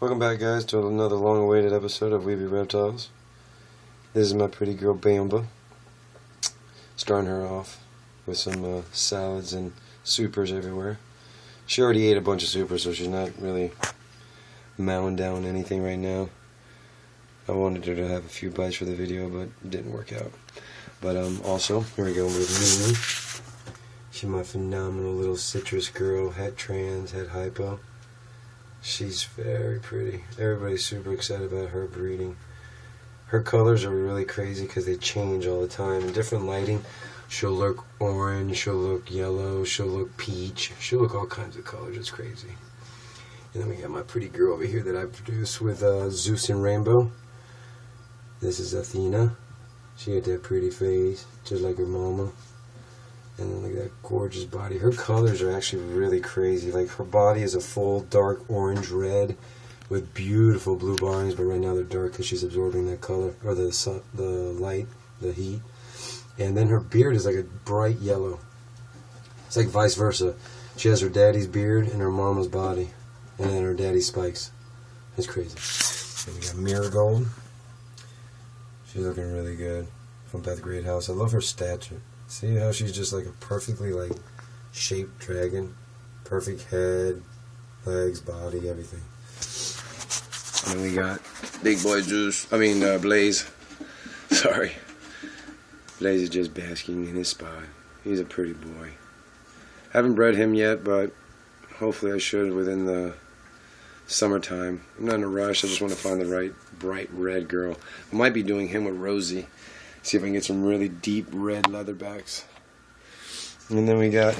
Welcome back, guys, to another long-awaited episode of Webe Reptiles. This is my pretty girl Bamba. Starting her off with some salads and supers everywhere. She already ate a bunch of supers, so she's not really mowing down anything right now. I wanted her to have a few bites for the video, but it didn't work out. But also, here we go with Lily. She's my phenomenal little citrus girl, het trans, het hypo. She's very pretty. Everybody's super excited about her breeding. Her colors are really crazy because they change all the time. In different lighting, she'll look orange, she'll look yellow, she'll look peach, she'll look all kinds of colors. It's crazy. And then we got my pretty girl over here that I produced with Zeus and Rainbow. This is Athena. She got that pretty face, just like her mama. And then look at that gorgeous body. Her colors are actually really crazy. Like, her body is a full dark orange red with beautiful blue barrings, but right now they're dark because she's absorbing that color, or the sun, the light, the heat. And then her beard is like a bright yellow. It's like vice versa. She has her daddy's beard and her mama's body, and then her daddy's spikes. It's crazy. And we got Marigold. She's looking really good from Beth Great House. I love her stature. See how she's just like a perfectly shaped dragon. Perfect head, legs, body, everything. And then we got big boy Blaze. Sorry. Blaze is just basking in his spot. He's a pretty boy. Haven't bred him yet, but hopefully I should within the summertime. I'm not in a rush. I just want to find the right bright red girl. I might be doing him with Rosie. See if I can get some really deep red leatherbacks. And then we got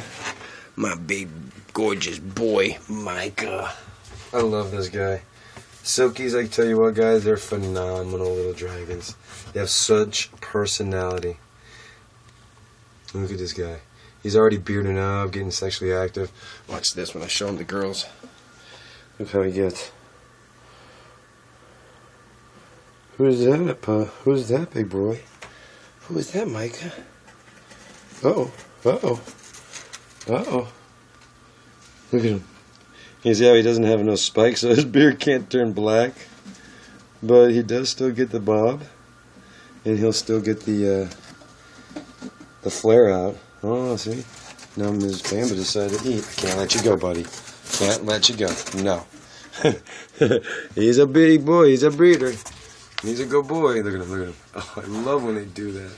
my big gorgeous boy, Micah. I love this guy. Silkies, I tell you what, guys, they're phenomenal little dragons. They have such personality. Look at this guy. He's already bearding up, getting sexually active. Watch this when I show him the girls. Look how he gets. Who's that, Pa? Who's that, big boy? Who is that, Micah? Uh-oh. Uh-oh. Uh-oh. Look at him. You see how he doesn't have no spikes, so his beard can't turn black. But he does still get the bob. And he'll still get the flare out. Oh, see? Now Ms. Bamba decided to eat. I can't let you go, buddy. Can't let you go. No. He's a big boy. He's a breeder. He's a good boy. Look at him, look at him. Oh, I love when they do that.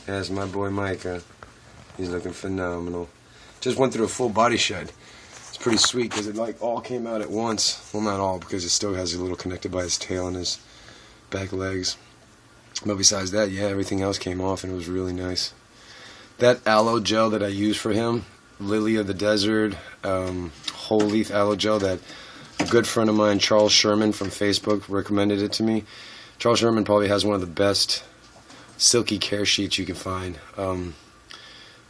That's my boy Micah. He's looking phenomenal. Just went through a full body shed. It's pretty sweet because it all came out at once. Well, not all, because it still has a little connected by his tail and his back legs. But besides that, yeah, everything else came off and it was really nice. That aloe gel that I used for him, Lily of the Desert, whole leaf aloe gel that a good friend of mine, Charles Sherman from Facebook, recommended it to me. Charles Sherman probably has one of the best silky care sheets you can find.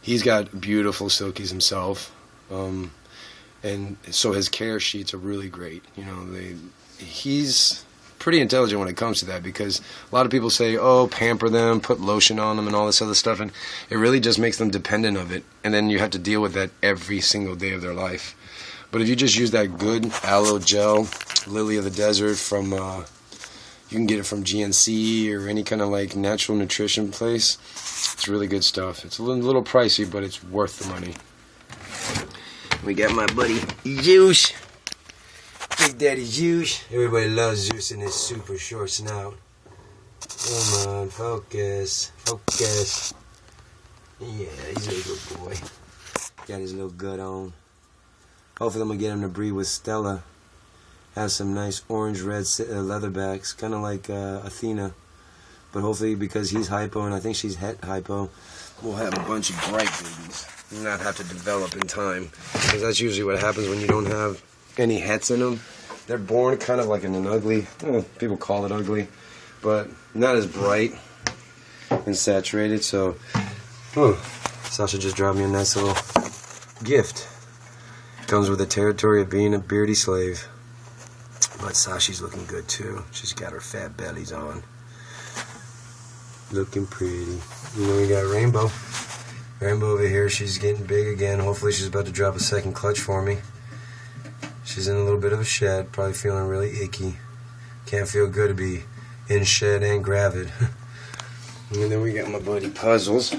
He's got beautiful silkies himself, and so his care sheets are really great. You know, he's pretty intelligent when it comes to that, because a lot of people say, oh, pamper them, put lotion on them and all this other stuff, and it really just makes them dependent of it, and then you have to deal with that every single day of their life. But if you just use that good aloe gel, Lily of the Desert from, you can get it from GNC or any kind of natural nutrition place. It's really good stuff. It's a little pricey, but it's worth the money. We got my buddy Zeus. Big Daddy Zeus. Everybody loves Zeus and his super short snout. Come on, focus. Focus. Yeah, he's a good boy. Got his little gut on. Hopefully I'm going to get him to breed with Stella. Has some nice orange-red leatherbacks, kind of like Athena. But hopefully, because he's hypo and I think she's het hypo, we'll have a bunch of bright babies and not have to develop in time. Because that's usually what happens when you don't have any hets in them. They're born kind of like in an ugly, people call it ugly, but not as bright and saturated. So, Sasha just dropped me a nice little gift. Comes with the territory of being a beardy slave. But Sashi's looking good too. She's got her fat bellies on. Looking pretty. You know, we got Rainbow. Rainbow over here, she's getting big again. Hopefully she's about to drop a second clutch for me. She's in a little bit of a shed, probably feeling really icky. Can't feel good to be in shed and gravid. And then we got my buddy Puzzles.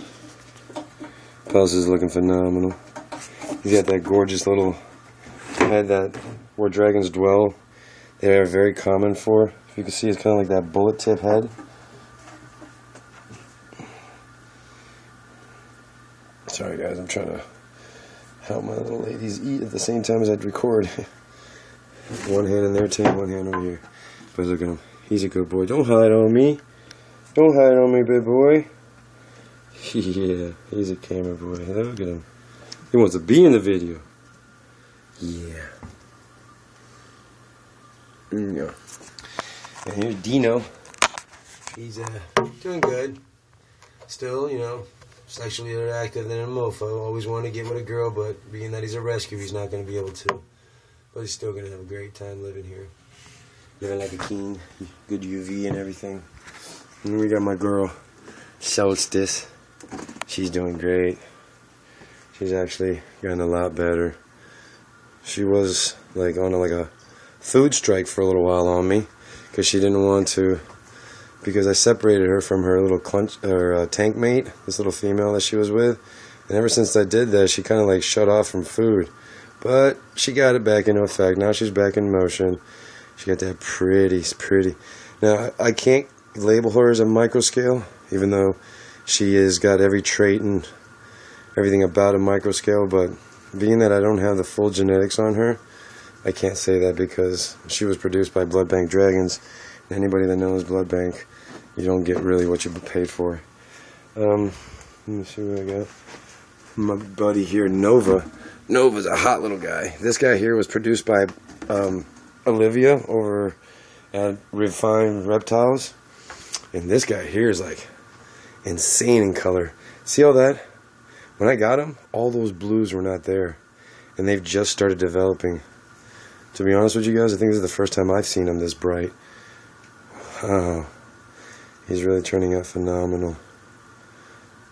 Puzzles is looking phenomenal. He's got that gorgeous little head that where dragons dwell. They are very common for. If you can see, it's kind of like that bullet tip head. Sorry guys, I'm trying to help my little ladies eat at the same time as I record. One hand in there, take one hand over here. But look at him. He's a good boy. Don't hide on me. Don't hide on me, big boy. Yeah, he's a camera boy. Look at him. He wants to be in the video. Yeah. Yeah. And here's Dino. He's doing good. Still, you know, sexually active than a mofo. Always wanted to get with a girl, but being that he's a rescue, he's not going to be able to. But he's still going to have a great time living here. Living like a king. Good UV and everything. And then we got my girl, Solstice. She's doing great. She's actually gotten a lot better. She was like on a food strike for a little while on me because she didn't want to, because I separated her from her little tank mate, this little female that she was with, and ever since I did that, she kind of like shut off from food. But she got it back into effect. Now she's back in motion. She got that pretty. Now I can't label her as a microscale, even though she has got every trait and everything about a microscale, but being that I don't have the full genetics on her, I can't say that because she was produced by Blood Bank Dragons. And anybody that knows Blood Bank, you don't get really what you paid for. Let me see what I got. My buddy here, Nova. Nova's a hot little guy. This guy here was produced by Olivia over at Refined Reptiles. And this guy here is like insane in color. See all that? When I got him, all those blues were not there. And they've just started developing. To be honest with you guys, I think this is the first time I've seen him this bright. Wow. He's really turning out phenomenal.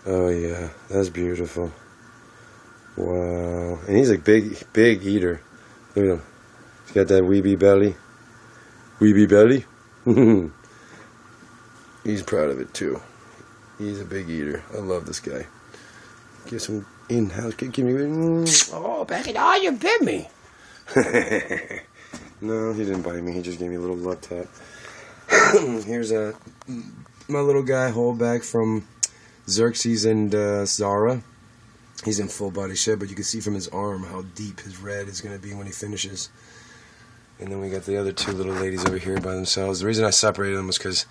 Oh yeah, that's beautiful. Wow. And he's a big eater. Look at him. He's got that Webe belly. Webe belly? He's proud of it too. He's a big eater. I love this guy. Get some in-house. Give me. Oh, back it. Oh, you bit me. No, he didn't bite me. He just gave me a little love tap. Here's my little guy, holdback from Xerxes and Zara. He's in full body shed, but you can see from his arm how deep his red is going to be when he finishes. And then we got the other two little ladies over here by themselves. The reason I separated them was because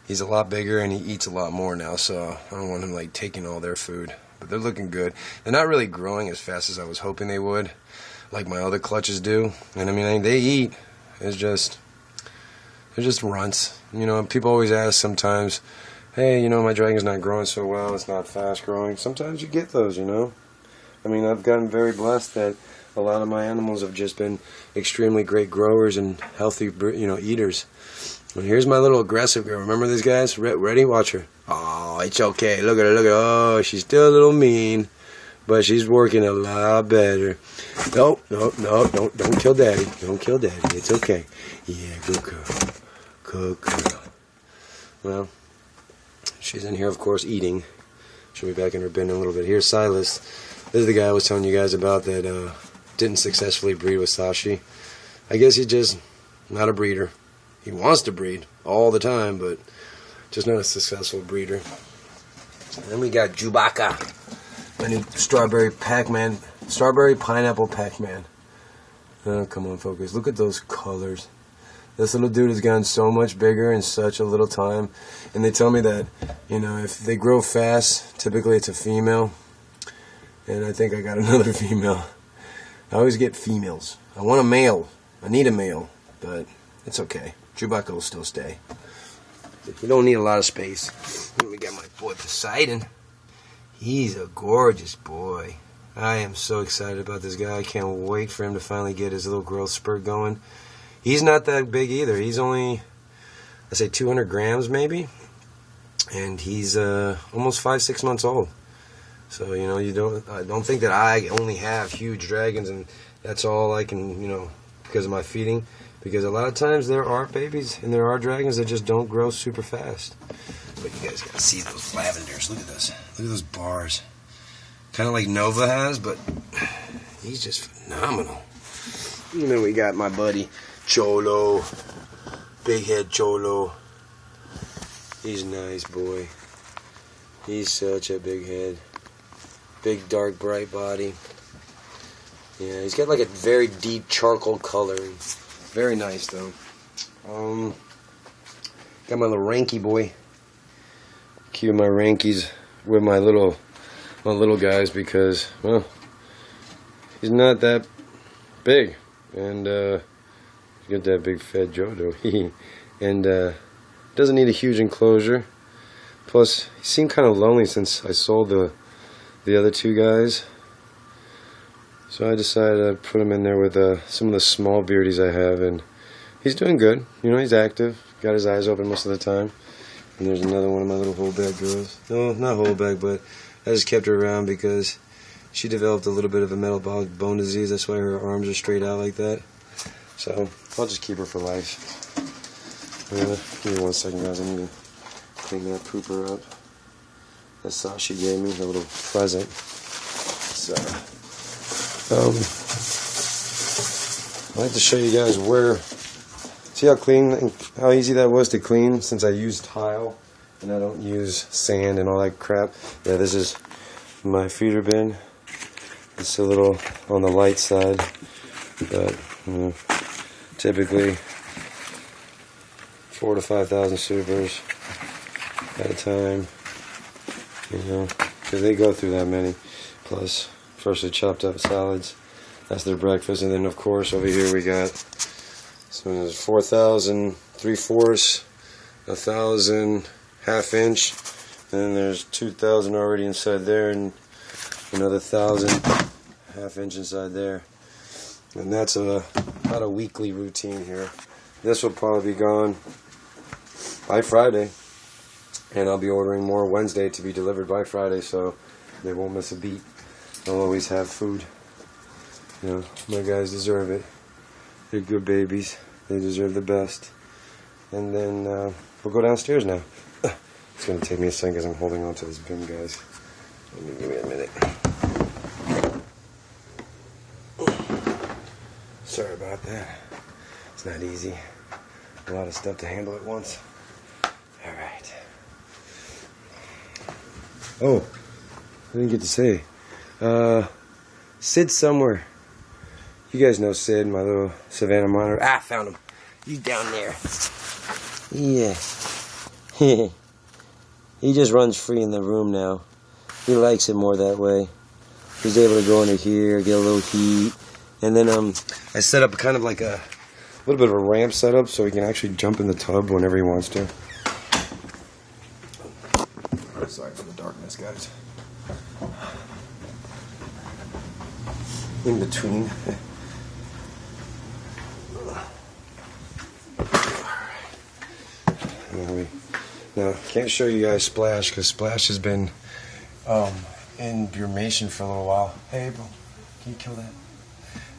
he's a lot bigger and he eats a lot more now, so I don't want him like taking all their food. But they're looking good. They're not really growing as fast as I was hoping they would, like my other clutches do. And I mean, they eat. It's just, they're just runts. You know, people always ask sometimes, hey, you know, my dragon's not growing so well. It's not fast growing. Sometimes you get those, you know. I mean, I've gotten very blessed that a lot of my animals have just been extremely great growers and healthy, you know, eaters. And here's my little aggressive girl. Remember these guys? Ready? Watch her. Oh, it's okay. Look at her. Look at her. Oh, she's still a little mean, but she's working a lot better. No, don't kill Daddy. Don't kill Daddy. It's okay. Yeah, good girl. Good girl. Well, she's in here, of course, eating. She'll be back in her bin in a little bit. Here's Silas. This is the guy I was telling you guys about that didn't successfully breed with Sashi. I guess he's just not a breeder. He wants to breed all the time, but just not a successful breeder. And then we got Chewbacca, my new strawberry Pac-Man, strawberry pineapple Pac-Man. Oh, come on, focus. Look at those colors. This little dude has gotten so much bigger in such a little time. And they tell me that, you know, if they grow fast, typically it's a female. And I think I got another female. I always get females. I want a male. I need a male, but it's okay. Chewbacca will still stay. You don't need a lot of space. Let me get my boy Poseidon. He's a gorgeous boy. I am so excited about this guy. I can't wait for him to finally get his little growth spurt going. He's not that big either. He's only, I say 200 grams maybe. And he's almost 5-6 months old. So, you know, I don't think that I only have huge dragons and that's all I can, you know, because of my feeding. Because a lot of times there are babies and there are dragons that just don't grow super fast. But you guys gotta see those lavenders. Look at this. Look at those bars. Kind of like Nova has, but he's just phenomenal. And then we got my buddy Cholo. Big head Cholo. He's a nice boy. He's such a big head. Big, dark, bright body. Yeah, he's got like a very deep charcoal color. Very nice though. Got my little Ranky boy. Keep my Rankies with my little guys because, well, he's not that big, and he's got that big fat Jodo. And doesn't need a huge enclosure. Plus, he seemed kind of lonely since I sold the other two guys. So I decided to put him in there with some of the small beardies I have, and he's doing good. You know, he's active. Got his eyes open most of the time. And there's another one of my little holdback girls. No, not holdback, but I just kept her around because she developed a little bit of a metabolic bone disease. That's why her arms are straight out like that. So I'll just keep her for life. Give me 1 second, guys. I need to clean that pooper up. That's how she gave me, a little present. So I'd like to show you guys where. See how clean and how easy that was to clean since I use tile and I don't use sand and all that crap. Yeah, this is my feeder bin. It's a little on the light side, but typically 4,000 to 5,000 supers at a time. You know, because they go through that many. Plus, freshly chopped up salads. That's their breakfast, and then of course over here we got. So there's 4,000 3/4, 1,000 1/2 inch, and then there's 2,000 already inside there, and another 1,000 1/2 inch inside there. And that's about a weekly routine here. This will probably be gone by Friday, and I'll be ordering more Wednesday to be delivered by Friday, so they won't miss a beat. They'll always have food. You know, my guys deserve it. They're good babies. They deserve the best. And then we'll go downstairs now. It's going to take me a second because I'm holding on to this bin, guys. Give me a minute. Sorry about that. It's not easy. A lot of stuff to handle at once. Alright. Oh, I didn't get to say. Sid's somewhere. You guys know Sid, my little Savannah monitor. Ah, found him. He's down there. Yeah. He just runs free in the room now. He likes it more that way. He's able to go into here, get a little heat. And then I set up kind of like a little bit of a ramp setup so he can actually jump in the tub whenever he wants to. Sorry for the darkness, guys. In between. Now, can't show you guys Splash because Splash has been in brumation for a little while. Hey, April, can you kill that?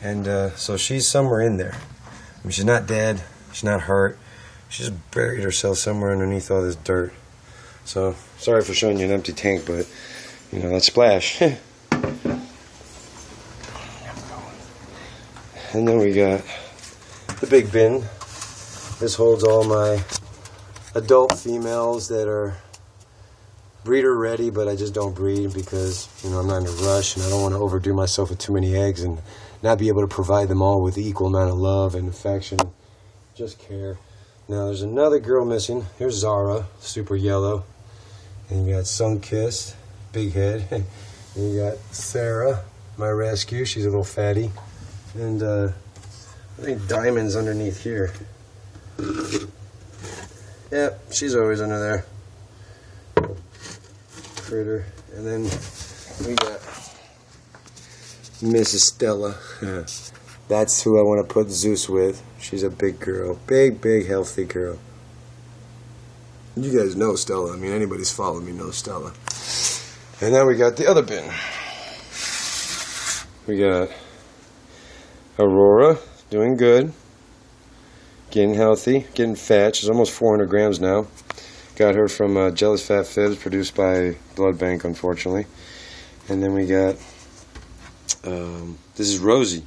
And so she's somewhere in there. I mean, she's not dead. She's not hurt. She just buried herself somewhere underneath all this dirt. So, sorry for showing you an empty tank, but, you know, that's Splash. And then we got the big bin. This holds all my adult females that are breeder ready, but I just don't breed because, you know, I'm not in a rush and I don't want to overdo myself with too many eggs and not be able to provide them all with the equal amount of love and affection. Just care. Now there's another girl missing. Here's Zara, super yellow. And you got Sunkissed, big head. And you got Sarah, my rescue. She's a little fatty. And I think Diamond's underneath here. Yep, she's always under there. Critter. And then we got Mrs. Stella. That's who I want to put Zeus with. She's a big girl. Big, big, healthy girl. You guys know Stella. I mean, anybody's followed me knows Stella. And then we got the other bin. We got Aurora doing good. Getting healthy, getting fat. She's almost 400 grams now. Got her from Jealous Fat Fibs, produced by Blood Bank, unfortunately. And then we got, this is Rosie.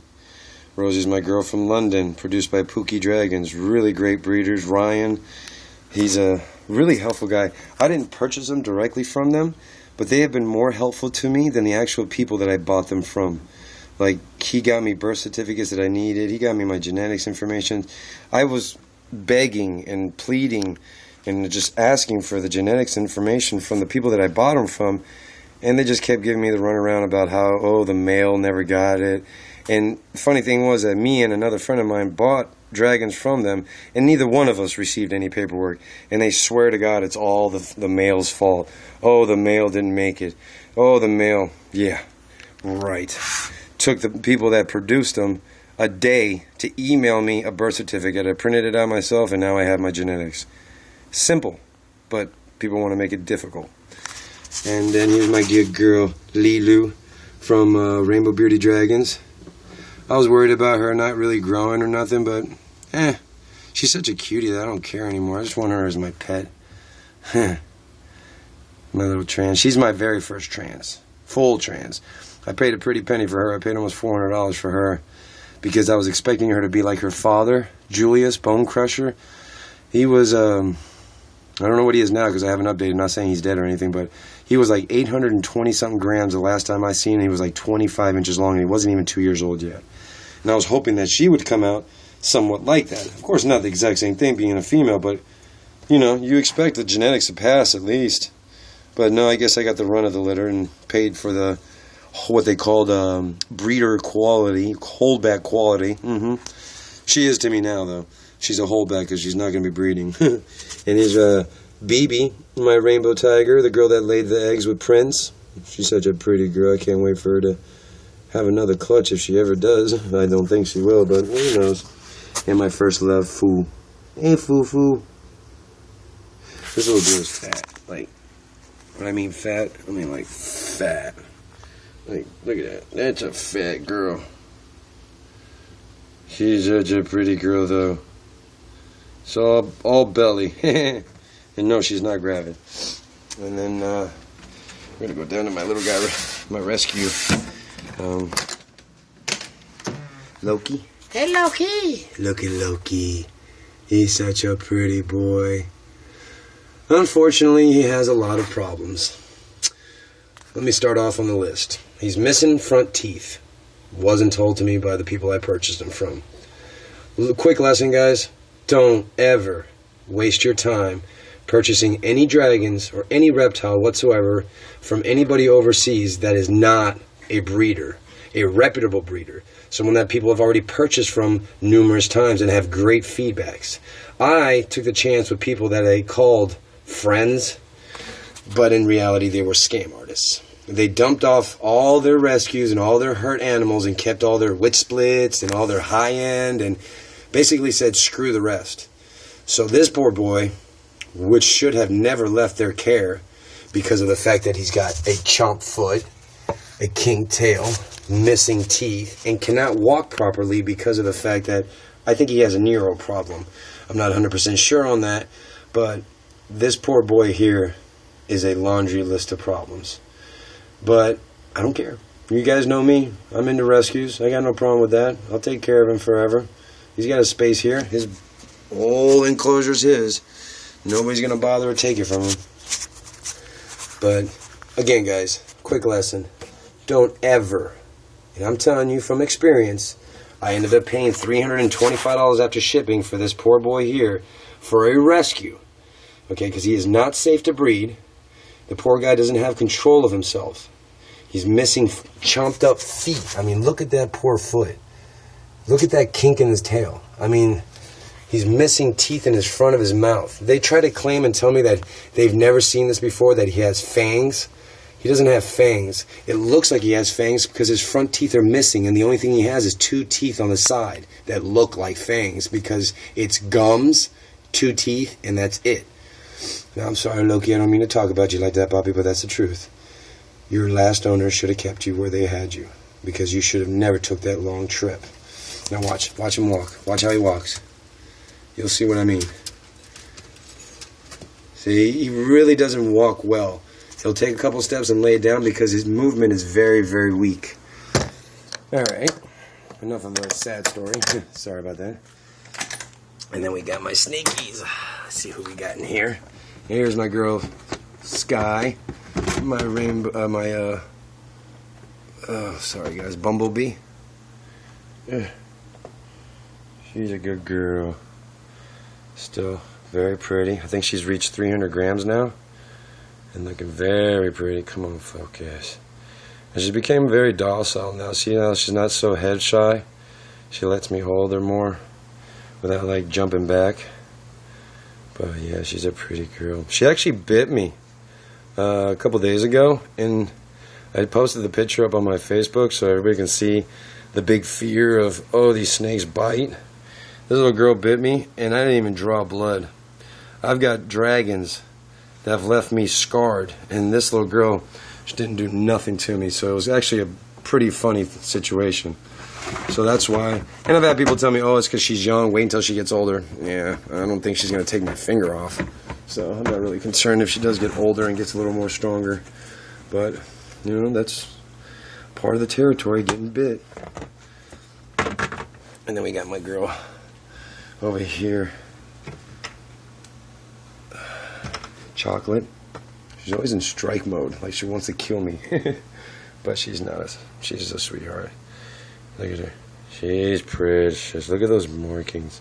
Rosie's my girl from London, produced by Pookie Dragons. Really great breeders. Ryan, he's a really helpful guy. I didn't purchase them directly from them, but they have been more helpful to me than the actual people that I bought them from. Like, he got me birth certificates that I needed. He got me my genetics information. I was begging and pleading and just asking for the genetics information from the people that I bought them from. And they just kept giving me the runaround about how, oh, the male never got it. And the funny thing was that me and another friend of mine bought dragons from them, and neither one of us received any paperwork. And they swear to God it's all the male's fault. Oh, the male didn't make it. Oh, the male. Yeah, right. Took the people that produced them a day to email me a birth certificate. I printed it out myself, and now I have my genetics. Simple, but people want to make it difficult. And then here's my dear girl, Lilu, from Rainbow Bearded Dragons. I was worried about her not really growing or nothing, but she's such a cutie that I don't care anymore. I just want her as my pet. My little trans. She's my very first trans. Full trans. I paid a pretty penny for her. I paid almost $400 for her because I was expecting her to be like her father, Julius Bone Crusher. He was, I don't know what he is now because I haven't updated. I'm not saying he's dead or anything, but he was like 820-something grams the last time I seen him. He was like 25 inches long, and he wasn't even 2 years old yet. And I was hoping that she would come out somewhat like that. Of course, not the exact same thing being a female, but, you know, you expect the genetics to pass at least. But no, I guess I got the run of the litter and paid for the what they called breeder quality, holdback quality. She is to me now, though. She's a holdback because she's not going to be breeding. And here's BB, my rainbow tiger, the girl that laid the eggs with Prince. She's such a pretty girl. I can't wait for her to have another clutch if she ever does. I don't think she will, but who knows. And my first love, Foo. Hey, Foo. This little girl is fat. Like, when I mean fat, I mean like fat. Like, look at that. That's a fat girl. She's such a pretty girl, though. So, all belly. And no, she's not gravid. And then, we're going to go down to my little guy, my rescue. Loki. Hey, Loki. Look at Loki. He's such a pretty boy. Unfortunately, he has a lot of problems. Let me start off on the list. He's missing front teeth. Wasn't told to me by the people I purchased him from. Quick lesson, guys. Don't ever waste your time purchasing any dragons or any reptile whatsoever from anybody overseas that is not a breeder, a reputable breeder, someone that people have already purchased from numerous times and have great feedbacks. I took the chance with people that I called friends, but in reality they were scam artists. They dumped off all their rescues and all their hurt animals and kept all their wit splits and all their high end and basically said screw the rest. So this poor boy, which should have never left their care because of the fact that he's got a chomp foot, a king tail, missing teeth, and cannot walk properly because of the fact that I think he has a neuro problem. I'm not 100% sure on that, but this poor boy here is a laundry list of problems. But I don't care. You guys know me. I'm into rescues. I got no problem with that. I'll take care of him forever. He's got a space here. His whole enclosure's his. Nobody's going to bother to take it from him. But, again, guys, quick lesson. Don't ever, and I'm telling you from experience, I ended up paying $325 after shipping for this poor boy here for a rescue. Okay, because he is not safe to breed. The poor guy doesn't have control of himself. He's missing chomped up feet. I mean, look at that poor foot. Look at that kink in his tail. I mean, he's missing teeth in his front of his mouth. They try to claim and tell me that they've never seen this before, that he has fangs. He doesn't have fangs. It looks like he has fangs because his front teeth are missing, and the only thing he has is 2 teeth on the side that look like fangs because it's gums, 2 teeth, and that's it. Now, I'm sorry, Loki, I don't mean to talk about you like that, Bobby, but that's the truth. Your last owner should have kept you where they had you because you should have never took that long trip. Now watch him walk. Watch how he walks. You'll see what I mean. See, he really doesn't walk well. He'll take a couple steps and lay it down because his movement is very, very weak. Alright, enough of a sad story. Sorry about that. And then we got my snakies. Let's see who we got in here. Here's my girl, Sky. My rainbow, sorry guys, Bumblebee. She's a good girl. Still very pretty. I think she's reached 300 grams now. And looking very pretty. Come on, focus. And she became very docile now. See how she's not so head shy? She lets me hold her more without like jumping back. But yeah, she's a pretty girl. She actually bit me a couple days ago, and I posted the picture up on my Facebook so everybody can see the big fear of, oh, these snakes bite. This little girl bit me, and I didn't even draw blood. I've got dragons that have left me scarred, and this little girl just didn't do nothing to me, so it was actually a pretty funny situation. So that's why. And I've had people tell me, oh, it's because she's young, wait until she gets older. Yeah, I don't think she's going to take my finger off. So I'm not really concerned if she does get older and gets a little more stronger. But, you know, that's part of the territory, getting bit. And then we got my girl over here. Chocolate. She's always in strike mode, like she wants to kill me. But she's not. She's a sweetheart. Look at her. She's precious. Look at those markings.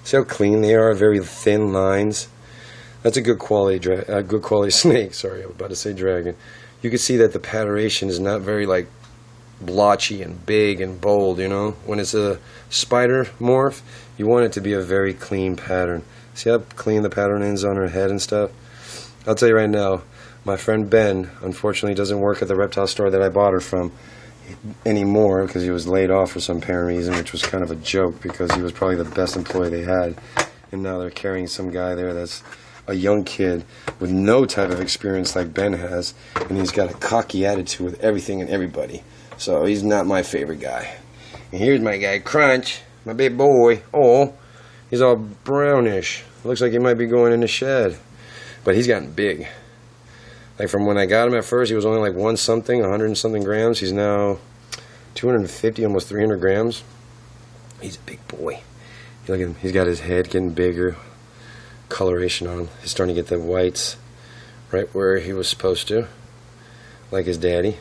See how clean they are? Very thin lines. That's a good quality snake. Sorry, I was about to say dragon. You can see that the patternation is not very like blotchy and big and bold, you know? When it's a spider morph, you want it to be a very clean pattern. See how clean the pattern is on her head and stuff? I'll tell you right now, my friend Ben, unfortunately, doesn't work at the reptile store that I bought her from anymore because he was laid off for some apparent reason, which was kind of a joke because he was probably the best employee they had. And now they're carrying some guy there that's a young kid with no type of experience like Ben has, and he's got a cocky attitude with everything and everybody. So he's not my favorite guy. And here's my guy, Crunch, my big boy. Oh, he's all brownish. Looks like he might be going in the shed. But he's gotten big. Like from when I got him at first, he was only like 100 and something grams. He's now 250, almost 300 grams. He's a big boy. Look at him. He's got his head getting bigger. Coloration on him. He's starting to get the whites right where he was supposed to. Like his daddy.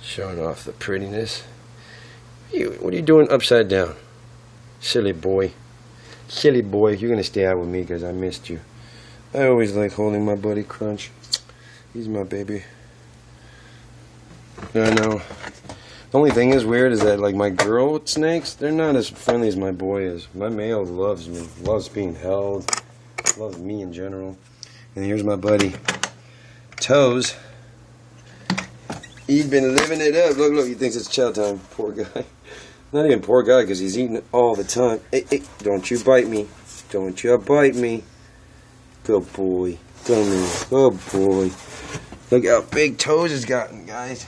Showing off the prettiness. What are you doing upside down? Silly boy. Silly boy. You're going to stay out with me because I missed you. I always like holding my buddy Crunch. He's my baby. I know. The only thing is weird is that like my girl snakes, they're not as friendly as my boy is. My male loves me, loves being held, loves me in general. And here's my buddy Toes. He's been living it up. Look, he thinks it's chow time. Poor guy. Not even poor guy because he's eating it all the time. Hey, don't you bite me. Don't you bite me. Good boy. Come here. Good boy. Look how big Toes has gotten, guys.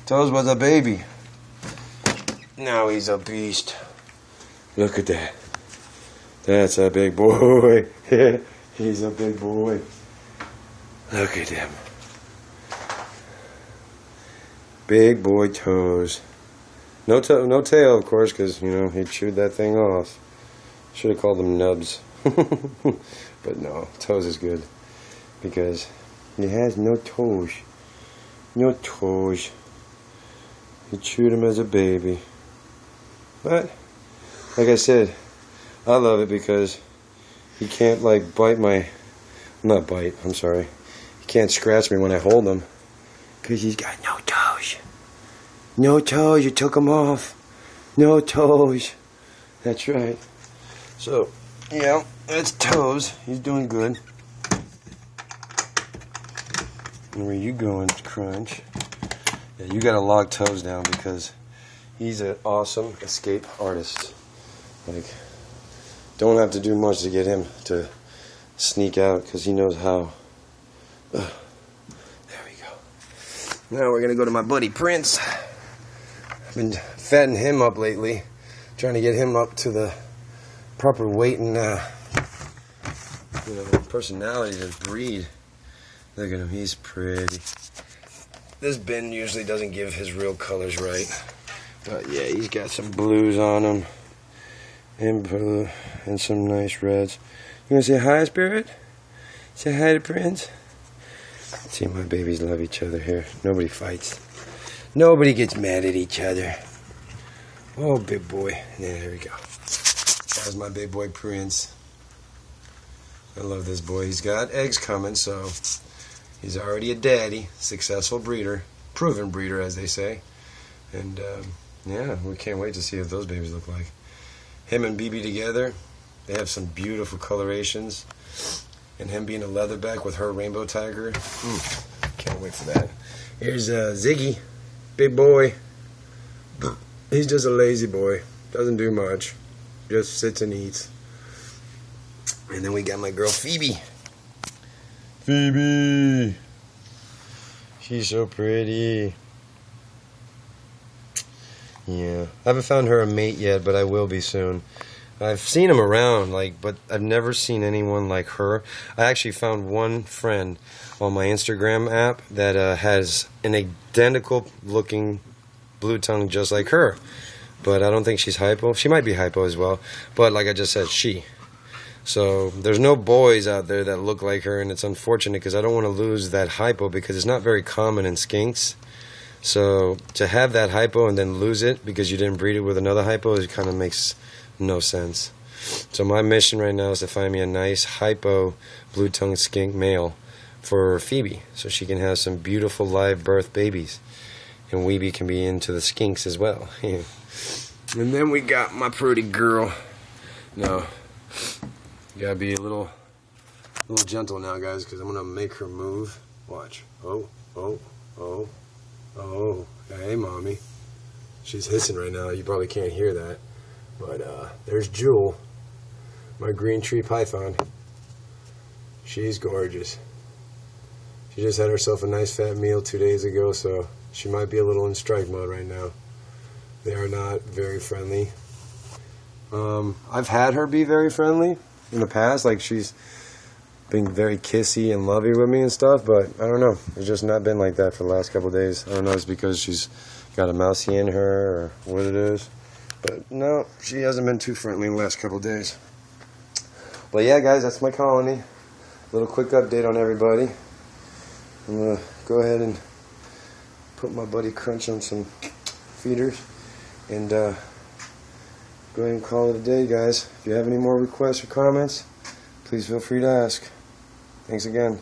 Toes was a baby. Now he's a beast. Look at that. That's a big boy. He's a big boy. Look at him. Big boy Toes. No tail, of course, because, you know, he chewed that thing off. Should have called him Nubs. But no, Toes is good. Because he has no toes. No toes. He chewed him as a baby. But, like I said, I love it because he can't, like, bite my... Not bite, I'm sorry. He can't scratch me when I hold him. Because he's got no toes. No toes, you took them off. No toes. That's right. So, yeah, that's Toes. He's doing good. And where you going, Crunch? Yeah, you gotta lock Toes down because he's an awesome escape artist. Like, don't have to do much to get him to sneak out because he knows how. There we go. Now we're gonna go to my buddy Prince. I've been fattened him up lately, trying to get him up to the proper weight and personality to breed. Look at him, he's pretty. This Ben usually doesn't give his real colors right, but yeah, he's got some blues on him and blue and some nice reds. You want to say hi, Spirit? Say hi to Prince. See, my babies love each other here. Nobody fights. Nobody gets mad at each other. Oh, big boy. Yeah, there we go. That's my big boy Prince. I love this boy. He's got eggs coming, so he's already a daddy, successful breeder, proven breeder, as they say. And yeah, we can't wait to see what those babies look like. Him and BB together, they have some beautiful colorations. And him being a leatherback with her rainbow tiger, can't wait for that. Here's Ziggy, big boy. He's just a lazy boy, doesn't do much, just sits and eats. And then we got my girl Phoebe. Phoebe, she's so pretty. Yeah, I haven't found her a mate yet, but I will be soon. I've seen them around, but I've never seen anyone like her. I actually found one friend on my Instagram app that has an identical looking blue tongue just like her. But I don't think she's hypo. She might be hypo as well. But like I just said, she. So there's no boys out there that look like her, and it's unfortunate because I don't want to lose that hypo because it's not very common in skinks. So to have that hypo and then lose it because you didn't breed it with another hypo, it kind of makes no sense. So my mission right now is to find me a nice hypo blue-tongued skink male for Phoebe so she can have some beautiful live birth babies. And Webe can be into the skinks as well. And then we got my pretty girl. No, you gotta be a little gentle now, guys, because I'm gonna make her move. Watch. Oh. Hey, mommy. She's hissing right now. You probably can't hear that. But there's Jewel, my green tree python. She's gorgeous. She just had herself a nice fat meal 2 days ago, so she might be a little in strike mode right now. They are not very friendly. I've had her be very friendly in the past, she's been very kissy and lovey with me and stuff, but I don't know. It's just not been like that for the last couple of days. I don't know if it's because she's got a mousey in her or what it is. But no, she hasn't been too friendly in the last couple of days. But yeah, guys, that's my colony. A little quick update on everybody. I'm going to go ahead and put my buddy Crunch on some feeders. And go ahead and call it a day, guys. If you have any more requests or comments, please feel free to ask. Thanks again.